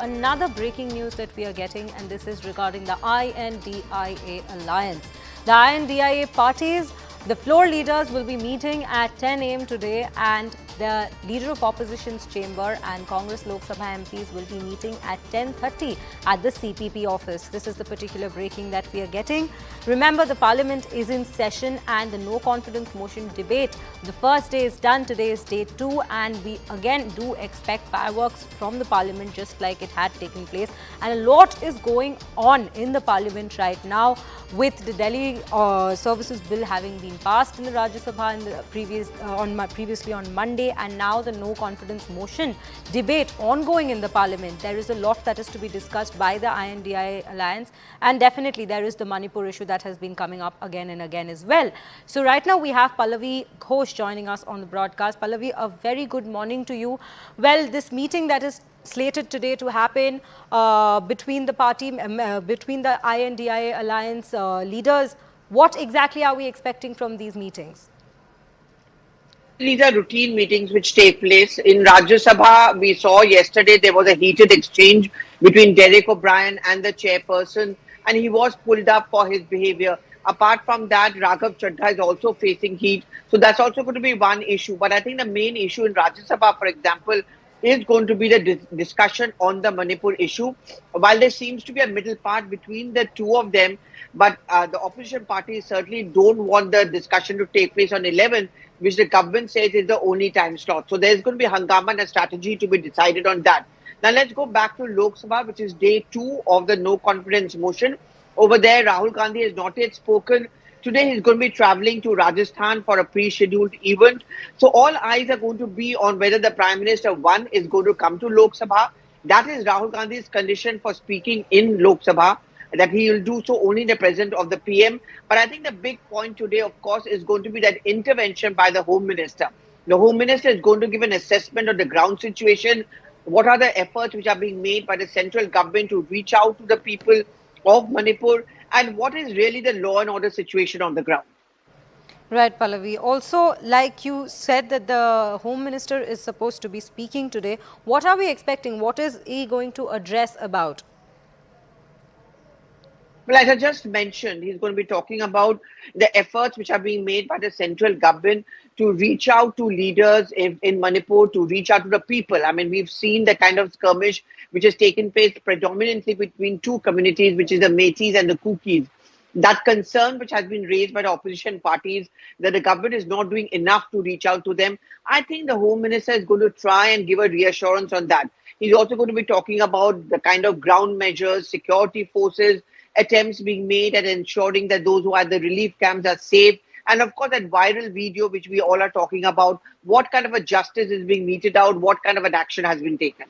another breaking news that we are getting, and this is regarding the I.N.D.I.A alliance. The I.N.D.I.A parties, the floor leaders will be meeting at 10 a.m. today, and the leader of opposition's chamber and Congress Lok Sabha MPs will be meeting at 10:30 at the CPP office. This is the particular breaking that we are getting. Remember, the parliament is in session and the no confidence motion debate, the first day is done. Today is day 2, and we again do expect fireworks from the parliament just like it had taken place. And a lot is going on in the parliament right now, with the Delhi services bill having been passed in the Rajya Sabha in the previously on Monday, and now the no confidence motion debate ongoing in the parliament. There is a lot that is to be discussed by the I.N.D.I.A alliance, and definitely there is the Manipur issue that has been coming up again and again as well. So right now we have Pallavi Ghosh joining us on the broadcast. Pallavi, a very good morning to you. Well, this meeting that is slated today to happen between the I.N.D.I.A alliance leaders, what exactly are we expecting from these meetings? These are routine meetings which take place. In Rajya Sabha, we saw yesterday there was a heated exchange between Derek O'Brien and the chairperson, and he was pulled up for his behavior. Apart from that, Raghav Chaddha is also facing heat. So that's also going to be one issue. But I think the main issue in Rajya Sabha, for example, is going to be the discussion on the Manipur issue. While there seems to be a middle part between the two of them, but the opposition parties certainly don't want the discussion to take place on 11th, which the government says is the only time slot. So there's going to be hangama and a strategy to be decided on that. Now let's go back to Lok Sabha, which is day 2 of the no confidence motion. Over there, Rahul Gandhi has not yet spoken. Today, he's going to be traveling to Rajasthan for a pre-scheduled event. So all eyes are going to be on whether the Prime Minister, one, is going to come to Lok Sabha. That is Rahul Gandhi's condition for speaking in Lok Sabha, that he will do so only in the presence of the PM. But I think the big point today, of course, is going to be that intervention by the Home Minister. The Home Minister is going to give an assessment of the ground situation. What are the efforts which are being made by the central government to reach out to the people of Manipur, and what is really the law and order situation on the ground? Right, Pallavi. Also, like you said that the Home Minister is supposed to be speaking today, what are we expecting? What is he going to address about? Well, as I just mentioned, he's going to be talking about the efforts which are being made by the central government to reach out to leaders in Manipur, to reach out to the people. I mean, we've seen the kind of skirmish which has taken place predominantly between two communities, which is the Metis and the Kukis. That concern which has been raised by the opposition parties that the government is not doing enough to reach out to them, I think the Home Minister is going to try and give a reassurance on that. He's also going to be talking about the kind of ground measures, security forces, attempts being made at ensuring that those who are at the relief camps are safe. And of course, that viral video which we all are talking about, what kind of a justice is being meted out, what kind of an action has been taken.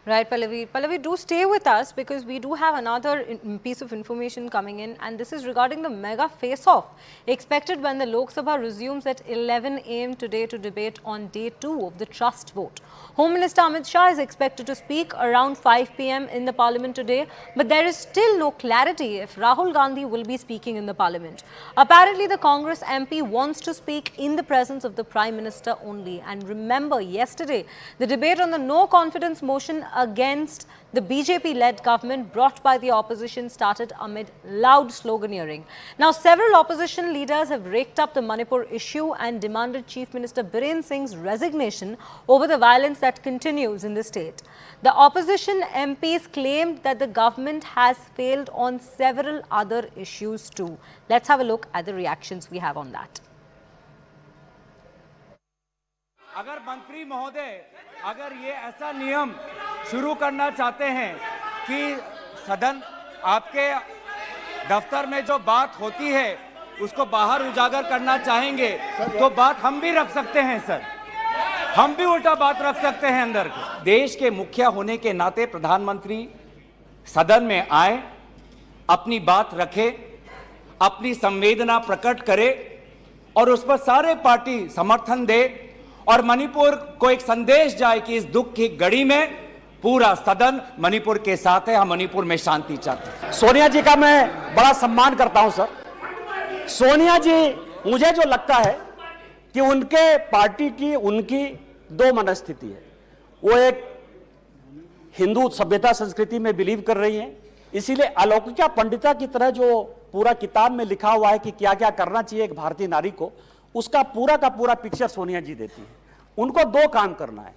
Right, Pallavi. Pallavi, do stay with us because we do have another piece of information coming in, and this is regarding the mega face-off expected when the Lok Sabha resumes at 11 a.m. today to debate on day 2 of the trust vote. Home Minister Amit Shah is expected to speak around 5 p.m. in the parliament today, but there is still no clarity if Rahul Gandhi will be speaking in the parliament. Apparently, the Congress MP wants to speak in the presence of the Prime Minister only. And remember, yesterday, the debate on the no confidence motion against the BJP-led government brought by the opposition started amid loud sloganeering. Now, several opposition leaders have raked up the Manipur issue and demanded Chief Minister Biren Singh's resignation over the violence that continues in the state. The opposition MPs claimed that the government has failed on several other issues too. Let's have a look at the reactions we have on that. अगर मंत्री महोदय अगर ये ऐसा नियम शुरू करना चाहते हैं कि सदन आपके दफ्तर में जो बात होती है उसको बाहर उजागर करना चाहेंगे तो बात हम भी रख सकते हैं सर, हम भी उल्टा बात रख सकते हैं अंदर। देश के मुखिया होने के नाते प्रधानमंत्री सदन में आए, अपनी बात रखे, अपनी संवेदना प्रकट करे और उस पर सारे पार्टी समर्थन दे और मणिपुर को एक संदेश जाए कि इस दुख की घड़ी में पूरा सदन मणिपुर के साथ है, हम मणिपुर में शांति चाहते हैं। सोनिया जी का मैं बड़ा सम्मान करता हूं सर। सोनिया जी, मुझे जो लगता है कि उनके पार्टी की उनकी दो मनस्थिति है। वो एक हिंदू सभ्यता संस्कृति में बिलीव कर रही हैं। इसीलिए अलौकिका पंडिता की तरह जो पूरा किताब में लिखा हुआ है कि क्या क्या करना चाहिए एक भारतीय नारी को, उसका पूरा का पूरा पिक्चर सोनिया जी देती है। उनको दो काम करना है,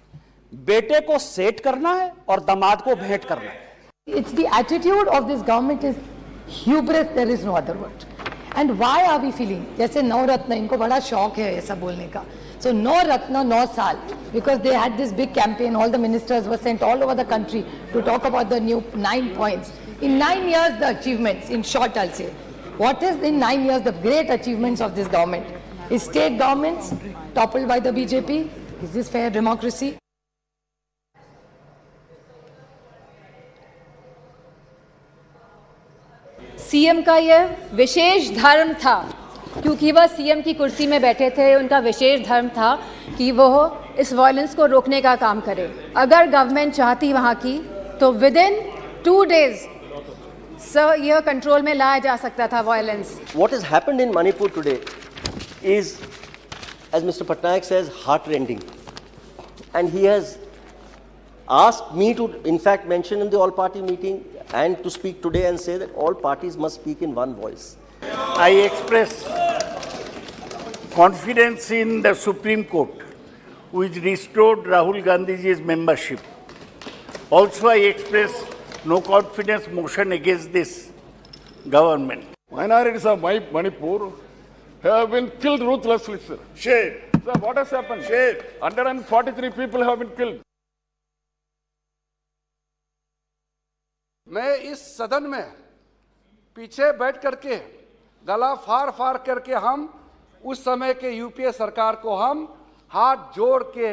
बेटे को सेट करना है और दामाद को भेंट करना है। It's the attitude of this government is hubris, there is no other word. And why are we feeling? जैसे 9 रत्न, इनको बड़ा शौक है ऐसा बोलने का. So 9 रत्न 9 साल, because they had this big campaign, all the ministers were sent all over the country to talk about the new 9 points. In 9 years the achievements, in short I'll say, what is in 9 years the great achievements of this government? Is state governments toppled by the BJP? Is this fair democracy? CM का यह विशेष धर्म था, क्योंकि वह CM की कुर्सी में बैठे थे। उनका विशेष धर्म था कि वो इस वायलेंस को रोकने का काम करे। अगर गवर्नमेंट चाहती वहाँ की तो विदिन 2 days सर यह कंट्रोल में लाया जा सकता था violence. What has happened in Manipur today is, as Mr. Patnaik says, heart-rending, and he has asked me to in fact mention in the all-party meeting and to speak today and say that all parties must speak in one voice. I express confidence in the Supreme Court, which restored Rahul Gandhi's membership. Also, I express no confidence motion against this government. Minorities of Manipur have been killed ruthlessly, sir. Share. Sir, what has happened? Share. 143 people have been killed. मैं इस सदन में पीछे बैठ करके गला फाड़ फाड़ करके हम उस समय के यूपीए सरकार को हम हाथ जोड़ के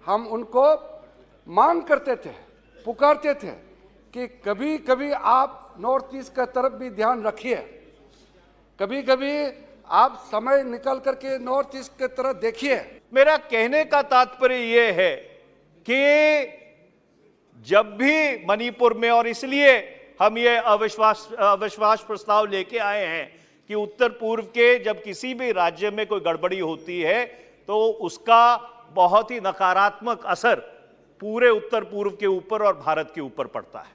हम उनको मांग करते थे, पुकारते थे कि कभी कभी आप नॉर्थ ईस्ट का तरफ भी ध्यान रखिए, कभी कभी आप समय निकल करके नॉर्थ ईस्ट की तरफ देखिए। मेरा कहने का तात्पर्य ये है कि जब भी मणिपुर में, और इसलिए हम ये अविश्वास प्रस्ताव लेके आए हैं कि उत्तर पूर्व के जब किसी भी राज्य में कोई गड़बड़ी होती है तो उसका बहुत ही नकारात्मक असर पूरे उत्तर पूर्व के ऊपर और भारत के ऊपर पड़ता है।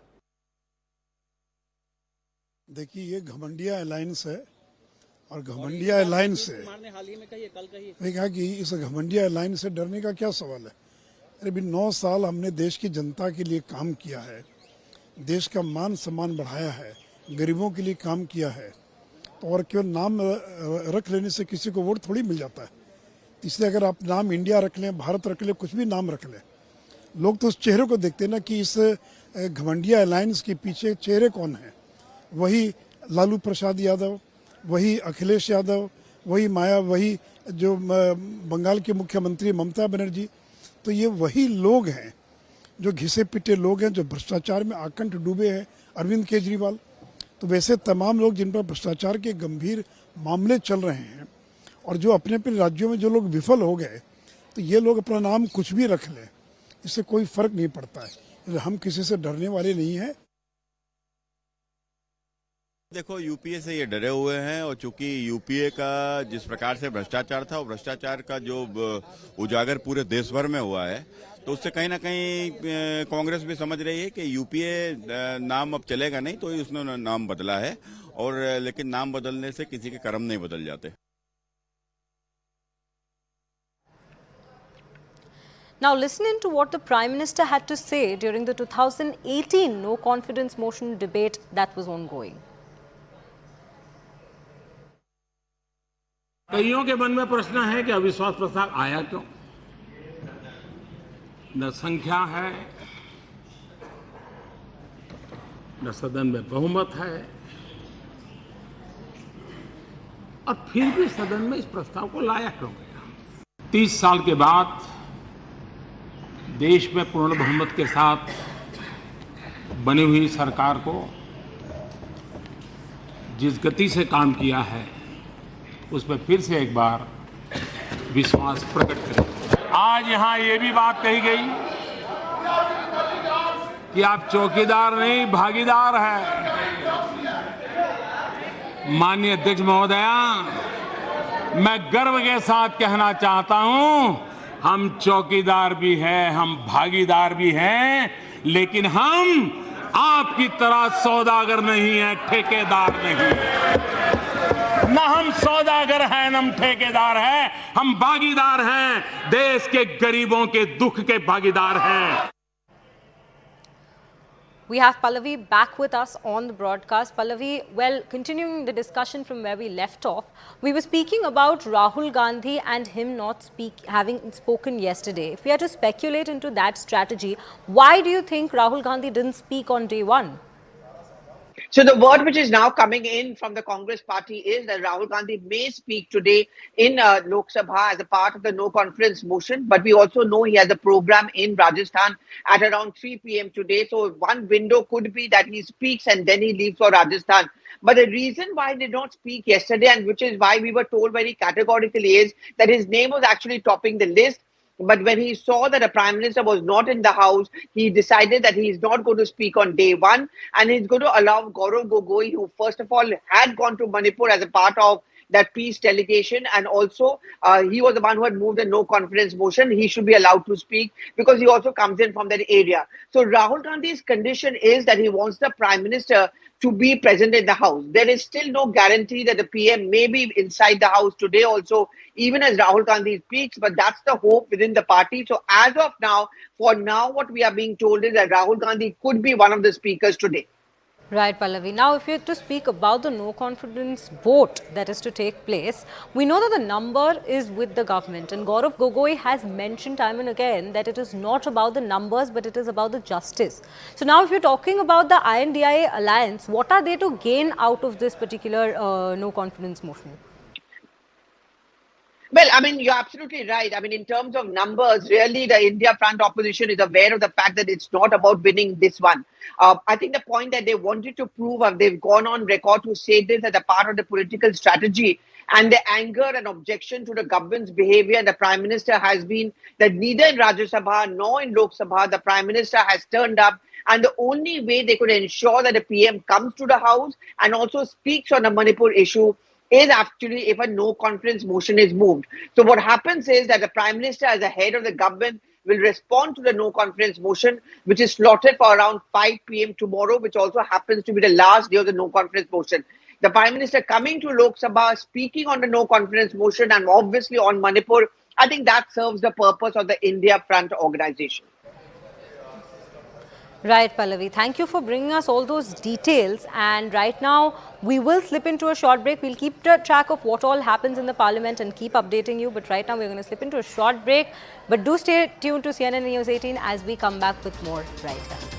देखिए, ये घमंडिया अलायंस है और घमंडिया अलायंस से कहा कि इस घमंडिया अलायंस से डरने का क्या सवाल है। अभी 9 साल हमने देश की जनता के लिए काम किया है, देश का मान सम्मान बढ़ाया है, गरीबों के लिए काम किया है, तो और केवल नाम रख लेने से किसी को वोट थोड़ी मिल जाता है। इसलिए अगर आप नाम इंडिया रख लें, भारत रख लें, कुछ भी नाम रख लें, लोग तो उस चेहरे को देखते हैं ना कि इस घमंडिया अलायंस के पीछे चेहरे कौन है। वही लालू प्रसाद यादव, वही अखिलेश यादव, वही माया, वही जो बंगाल के मुख्यमंत्री ममता बनर्जी। तो ये वही लोग हैं जो घिसे पिटे लोग हैं, जो भ्रष्टाचार में आकंठ डूबे हैं। अरविंद केजरीवाल, तो वैसे तमाम लोग जिन पर भ्रष्टाचार के गंभीर मामले चल रहे हैं और जो अपने अपने राज्यों में जो लोग विफल हो गए, तो ये लोग अपना नाम कुछ भी रख लें, इससे कोई फर्क नहीं पड़ता है। हम किसी से डरने वाले नहीं हैं। देखो, यूपीए से ये डरे हुए हैं, और चूंकि यूपीए का जिस प्रकार से भ्रष्टाचार था, वो भ्रष्टाचार का जो उजागर पूरे देश भर में हुआ है, तो उससे कहीं ना कहीं कांग्रेस भी समझ रही है कि यूपीए नाम अब चलेगा नहीं, तो उसने नाम बदला है। और लेकिन नाम बदलने से किसी के कर्म नहीं बदल जाते। Now listen to what the Prime Minister had to say during the 2018 no confidence motion debate that was ongoing. कईयों के मन में प्रश्न है कि अविश्वास प्रस्ताव आया क्यों। न संख्या है, न सदन में बहुमत है, और फिर भी सदन में इस प्रस्ताव को लाया क्यों गया। 30 साल के बाद देश में पूर्ण बहुमत के साथ बनी हुई सरकार को जिस गति से काम किया है, उस पर फिर से एक बार विश्वास प्रकट करें। आज यहां ये भी बात कही गई कि आप चौकीदार नहीं, भागीदार हैं। माननीय अध्यक्ष महोदया, मैं गर्व के साथ कहना चाहता हूं, हम चौकीदार भी हैं, हम भागीदार भी हैं, लेकिन हम आपकी तरह सौदागर नहीं है, ठेकेदार नहीं है। ना हम सौदागर हैं, ना हम ठेकेदार हैं, हम भागीदार हैं, देश के गरीबों के दुख के भागीदार हैं। We have Pallavi back with us on the broadcast. Pallavi, well, continuing the discussion from where we left off, we were speaking about Rahul Gandhi and him not having spoken yesterday. If we are to speculate into that strategy, why do you think Rahul Gandhi didn't speak on day one? So the word which is now coming in from the Congress party is that Rahul Gandhi may speak today in Lok Sabha as a part of the no conference motion. But we also know he has a program in Rajasthan at around 3 p.m. today. So one window could be that he speaks and then he leaves for Rajasthan. But the reason why he did not speak yesterday, and which is why we were told very categorically, is that his name was actually topping the list. But when he saw that the Prime Minister was not in the House, he decided that he is not going to speak on day one, and he's going to allow Gaurav Gogoi, who first of all had gone to Manipur as a part of that peace delegation, and also he was the one who had moved a no confidence motion. He should be allowed to speak because he also comes in from that area. So Rahul Gandhi's condition is that he wants the Prime Minister to be present in the House. There is still no guarantee that the PM may be inside the House today also, even as Rahul Gandhi speaks, but that's the hope within the party. So as of now, for now, what we are being told is that Rahul Gandhi could be one of the speakers today. Right, Pallavi. Now, if you have to speak about the no confidence vote that is to take place, we know that the number is with the government, and Gaurav Gogoi has mentioned time and again that it is not about the numbers, but it is about the justice. So now, if you're talking about the I.N.D.I.A alliance, what are they to gain out of this particular no confidence motion? Well, I mean, you're absolutely right. I mean, in terms of numbers, really, the India front opposition is aware of the fact that it's not about winning this one. I think the point that they wanted to prove, they've gone on record to say this as a part of the political strategy, and the anger and objection to the government's behavior and the Prime Minister has been that neither in Rajya Sabha nor in Lok Sabha, the Prime Minister has turned up. And the only way they could ensure that the PM comes to the House and also speaks on the Manipur issue is actually if a no confidence motion is moved. So what happens is that the Prime Minister, as the head of the government, will respond to the no confidence motion, which is slotted for around 5 p.m. tomorrow, which also happens to be the last day of the no confidence motion. The Prime Minister coming to Lok Sabha, speaking on the no confidence motion and obviously on Manipur, I think that serves the purpose of the India Front organization. Right, Pallavi. Thank you for bringing us all those details. And right now, we will slip into a short break. We'll keep track of what all happens in the parliament and keep updating you. But right now, we're going to slip into a short break. But do stay tuned to CNN News 18 as we come back with more right here.